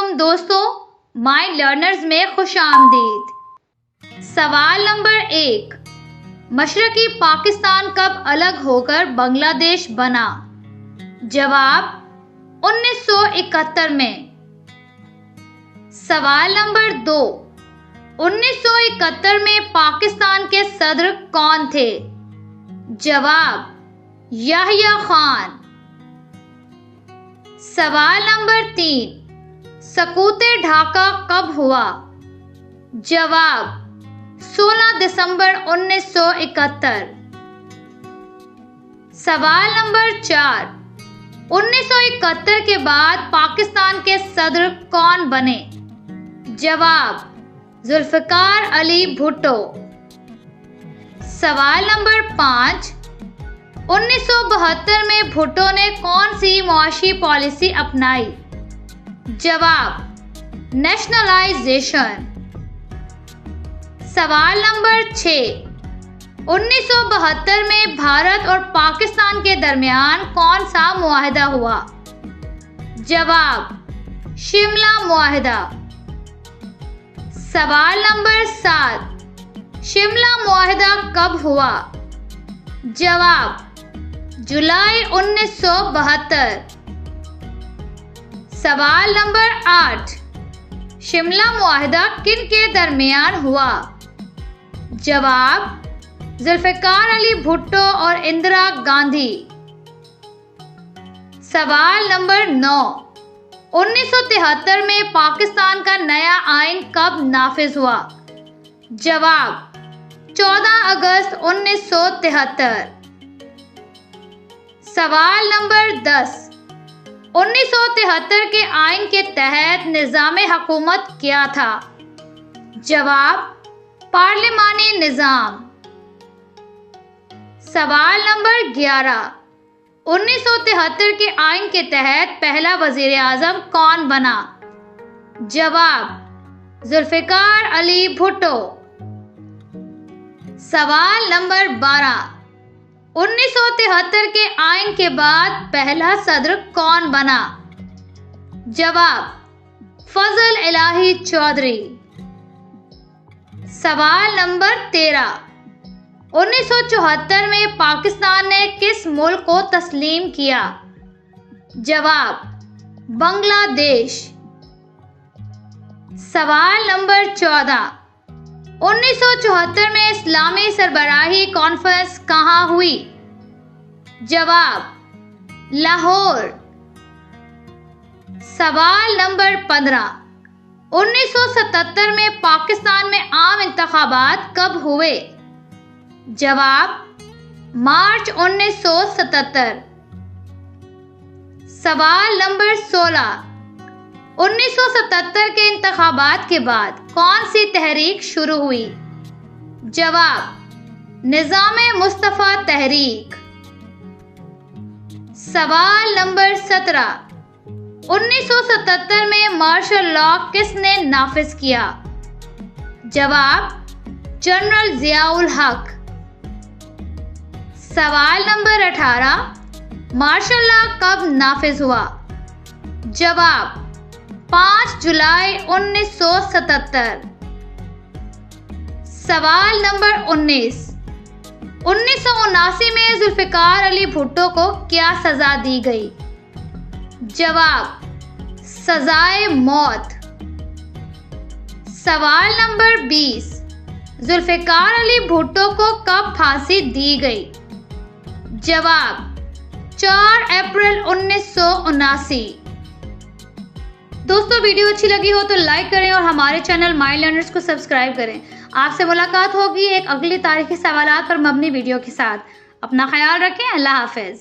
वालेकुम दोस्तों, my learners में खुशामदीद। सवाल नंबर 1, मशरकी पाकिस्तान कब अलग होकर बांग्लादेश बना? जवाब 1971 में। सवाल नंबर 2, 1971 में पाकिस्तान के सदर कौन थे? जवाब याह्या खान। सवाल नंबर 3, सकूते ढाका कब हुआ? जवाब 16 दिसंबर 1971। सवाल नंबर 4, 1971 के बाद पाकिस्तान के सदर कौन बने? जवाब जुल्फिकार अली भुट्टो। सवाल नंबर 5, 1972 में भुट्टो ने कौन सी मुआशी पॉलिसी अपनाई? जवाब नेशनलाइजेशन। सवाल नंबर 6, 1972 में भारत और पाकिस्तान के दरमियान कौन सा मुआहदा हुआ? जवाब शिमला मुआहदा। सवाल नंबर 7, शिमला मुआहदा कब हुआ? जवाब जुलाई 1972। सवाल नंबर 8, शिमला मुआहदा किन के दरमियान हुआ? जवाब जुल्फिकार अली भुट्टो और इंदिरा गांधी। सवाल नंबर 9, 1973 में पाकिस्तान का नया आइन कब नाफिज हुआ? जवाब 14 अगस्त 1973। सवाल नंबर 10, 1973 के आइन के तहत निज़ाम हुकूमत क्या था? जवाब पार्लिमानी निज़ाम। सवाल नंबर 11, 1973 के आइन के तहत पहला वजीर आज़म कौन बना? जवाब जुल्फिकार अली भुट्टो। सवाल नंबर 12, 1973 के आइन के बाद पहला सदर कौन बना? जवाब फजल इलाही चौधरी। सवाल नंबर 13, 1974 में पाकिस्तान ने किस मुल्क को तस्लीम किया? जवाब बांग्लादेश। सवाल नंबर 14, 1974 में इस्लामी सरबराही कॉन्फ्रेंस कहाँ हुई? जवाब लाहौर। सवाल नंबर 15, 1977 में पाकिस्तान में आम इंतखाबात कब हुए? जवाब मार्च 1977। सवाल नंबर 16, 1977 के इंतखाबात के बाद कौन सी तहरीक शुरू हुई? जवाब निज़ामे मुस्तफ़ा तहरीक। सवाल नंबर 17, 1977 में मार्शल लॉ किसने नाफिज किया? जवाब जनरल ज़ियाउल हक। सवाल नंबर 18, मार्शल लॉ कब नाफिज हुआ? जवाब 5 जुलाई 1977। सवाल नंबर 19, 1979 में जुल्फिकार अली भुट्टो को क्या सजा दी गई? जवाब सजाए मौत। सवाल नंबर 20, जुल्फिकार अली भुट्टो को कब फांसी दी गई? जवाब 4 अप्रैल 1979। दोस्तों, वीडियो अच्छी लगी हो तो लाइक करें और हमारे चैनल माय लर्नर्स को सब्सक्राइब करें। आपसे मुलाकात होगी एक अगली तारीखी सवालात पर मबनी वीडियो के साथ। अपना ख्याल रखें। अल्लाह हाफिज।